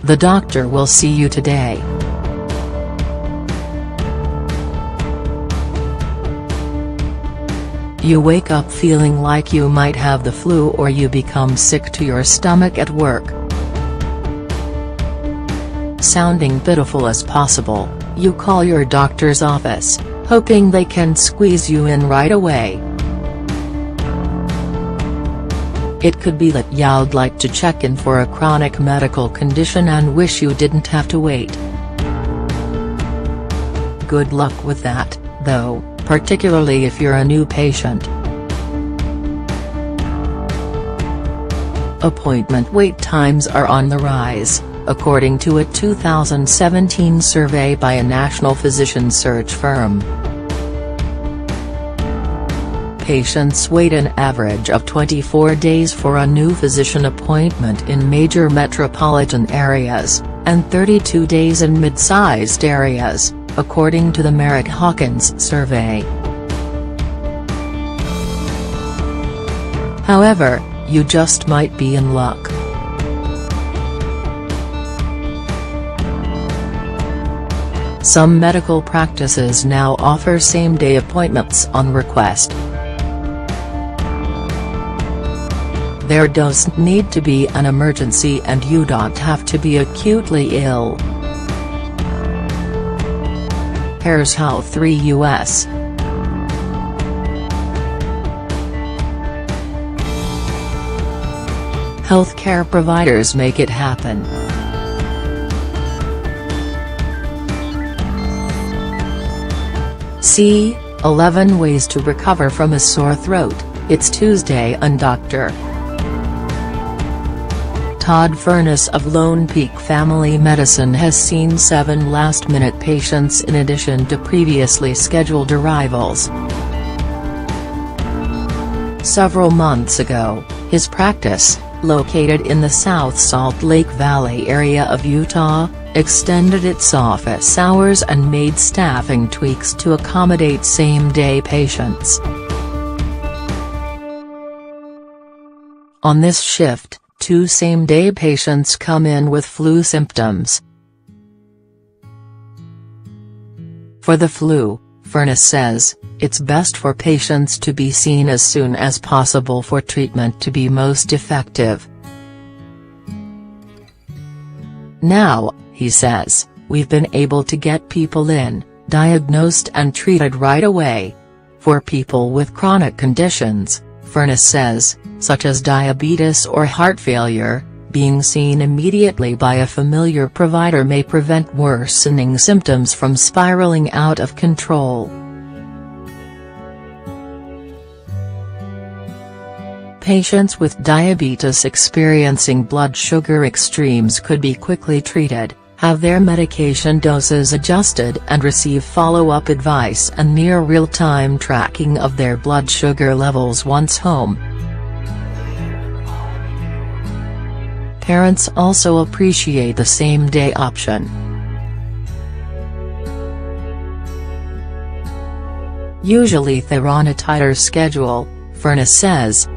The doctor will see you today. You wake up feeling like you might have the flu, or you become sick to your stomach at work. Sounding pitiful as possible, you call your doctor's office, hoping they can squeeze you in right away. It could be that you'd like to check in for a chronic medical condition and wish you didn't have to wait. Good luck with that, though, particularly if you're a new patient. Appointment wait times are on the rise, according to a 2017 survey by a national physician search firm. Patients wait an average of 24 days for a new physician appointment in major metropolitan areas, and 32 days in mid-sized areas, according to the Merritt-Hawkins survey. However, you just might be in luck. Some medical practices now offer same-day appointments on request. There doesn't need to be an emergency, and you don't have to be acutely ill. Here's how 3 U.S. healthcare providers make it happen. See, 11 Ways to Recover from a Sore Throat. It's Tuesday on Dr. Todd Furness of Lone Peak Family Medicine has seen 7 last-minute patients in addition to previously scheduled arrivals. Several months ago, his practice, located in the South Salt Lake Valley area of Utah, extended its office hours and made staffing tweaks to accommodate same-day patients. On this shift, 2 same-day patients come in with flu symptoms. For the flu, Furness says, it's best for patients to be seen as soon as possible for treatment to be most effective. Now, he says, we've been able to get people in, diagnosed and treated right away. For people with chronic conditions, Furness says, such as diabetes or heart failure, being seen immediately by a familiar provider may prevent worsening symptoms from spiraling out of control. Patients with diabetes experiencing blood sugar extremes could be quickly treated, have their medication doses adjusted and receive follow-up advice and near real-time tracking of their blood sugar levels once home. Parents also appreciate the same-day option. Usually they're on a tighter schedule, Furness says.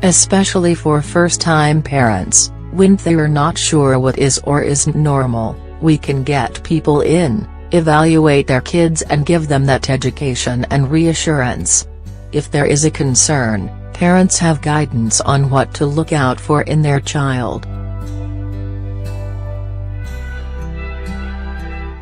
Especially for first-time parents, when they're not sure what is or isn't normal, we can get people in, evaluate their kids and give them that education and reassurance. If there is a concern, parents have guidance on what to look out for in their child.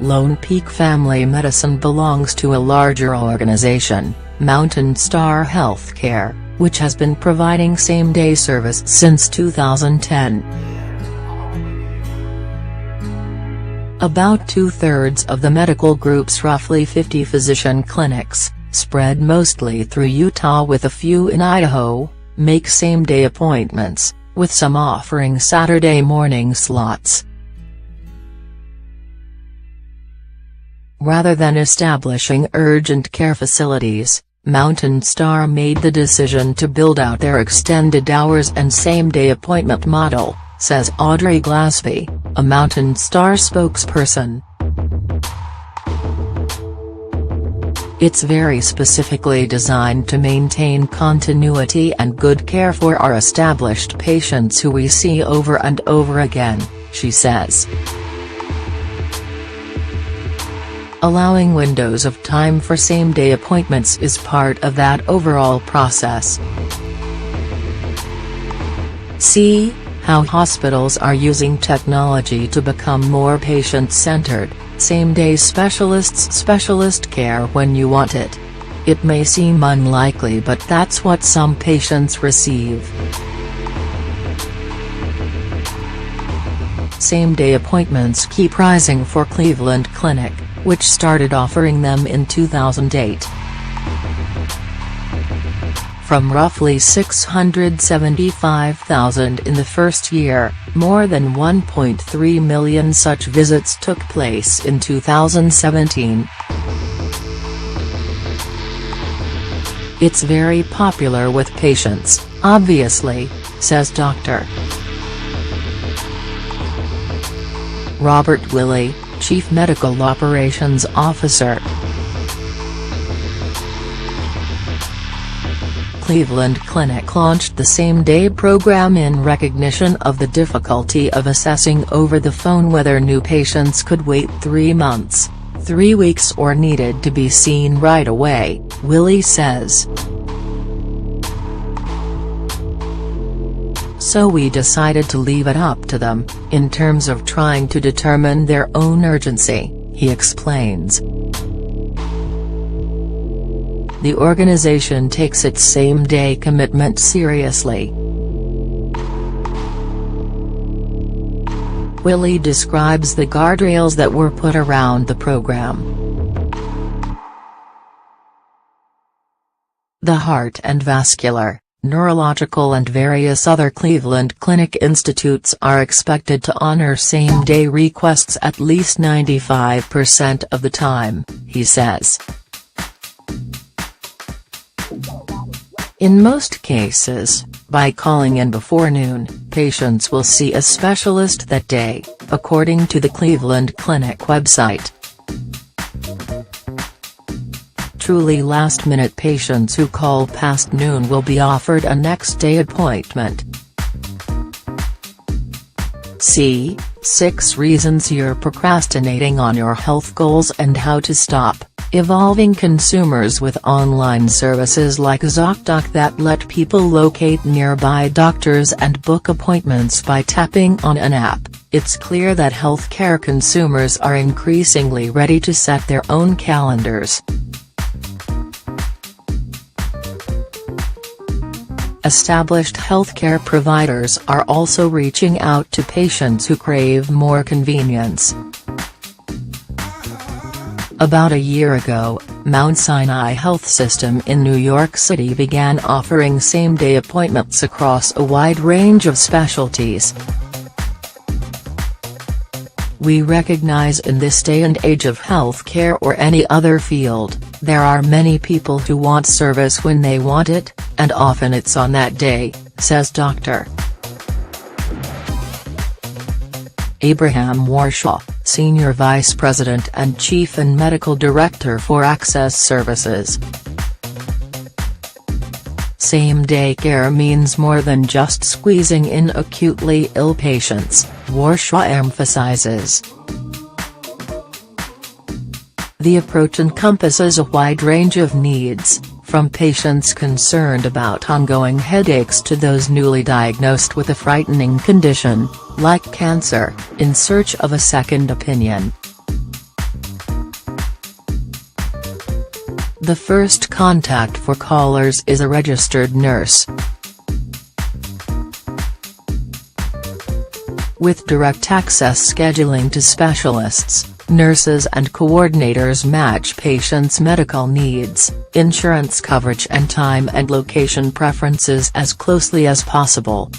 Lone Peak Family Medicine belongs to a larger organization, Mountain Star Healthcare, which has been providing same-day service since 2010. About 2/3 of the medical group's roughly 50 physician clinics, spread mostly through Utah with a few in Idaho, make same-day appointments, with some offering Saturday morning slots. Rather than establishing urgent care facilities, Mountain Star made the decision to build out their extended hours and same-day appointment model, says Audrey Glasby, a Mountain Star spokesperson. It's very specifically designed to maintain continuity and good care for our established patients who we see over and over again, she says. Allowing windows of time for same-day appointments is part of that overall process. See how hospitals are using technology to become more patient-centered. Same-day specialist care when you want it. It may seem unlikely, but that's what some patients receive. Same-day appointments keep rising for Cleveland Clinic, which started offering them in 2008. From roughly 675,000 in the first year, more than 1.3 million such visits took place in 2017. It's very popular with patients, obviously, says Dr. Robert Willey, Chief Medical Operations Officer. Cleveland Clinic launched the same-day program in recognition of the difficulty of assessing over the phone whether new patients could wait 3 months, 3 weeks or needed to be seen right away, Willey says. So we decided to leave it up to them, in terms of trying to determine their own urgency, he explains. The organization takes its same-day commitment seriously. Willey describes the guardrails that were put around the program. The Heart and Vascular, Neurological and various other Cleveland Clinic institutes are expected to honor same-day requests at least 95% of the time, he says. In most cases, by calling in before noon, patients will see a specialist that day, according to the Cleveland Clinic website. Truly last-minute patients who call past noon will be offered a next-day appointment. See 6 reasons you're procrastinating on your health goals and how to stop. Evolving consumers with online services like ZocDoc that let people locate nearby doctors and book appointments by tapping on an app, it's clear that healthcare consumers are increasingly ready to set their own calendars. Established healthcare providers are also reaching out to patients who crave more convenience. About a year ago, Mount Sinai Health System in New York City began offering same-day appointments across a wide range of specialties. We recognize in this day and age of healthcare or any other field, there are many people who want service when they want it, and often it's on that day, says Dr. Abraham Warshaw, Senior Vice President and Chief and Medical Director for Access Services. Same-day care means more than just squeezing in acutely ill patients, Warshaw emphasizes. The approach encompasses a wide range of needs, from patients concerned about ongoing headaches to those newly diagnosed with a frightening condition, like cancer, in search of a second opinion. The first contact for callers is a registered nurse. With direct access scheduling to specialists, nurses and coordinators match patients' medical needs, insurance coverage and time and location preferences as closely as possible.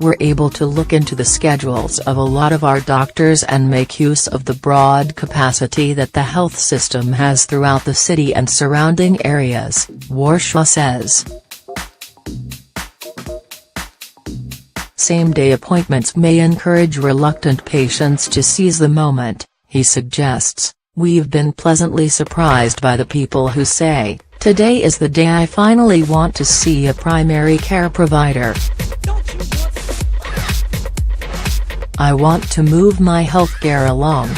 We're able to look into the schedules of a lot of our doctors and make use of the broad capacity that the health system has throughout the city and surrounding areas, Warshaw says. Same-day appointments may encourage reluctant patients to seize the moment, he suggests, We've been pleasantly surprised by the people who say, "Today is the day I finally want to see a primary care provider. I want to move my healthcare along."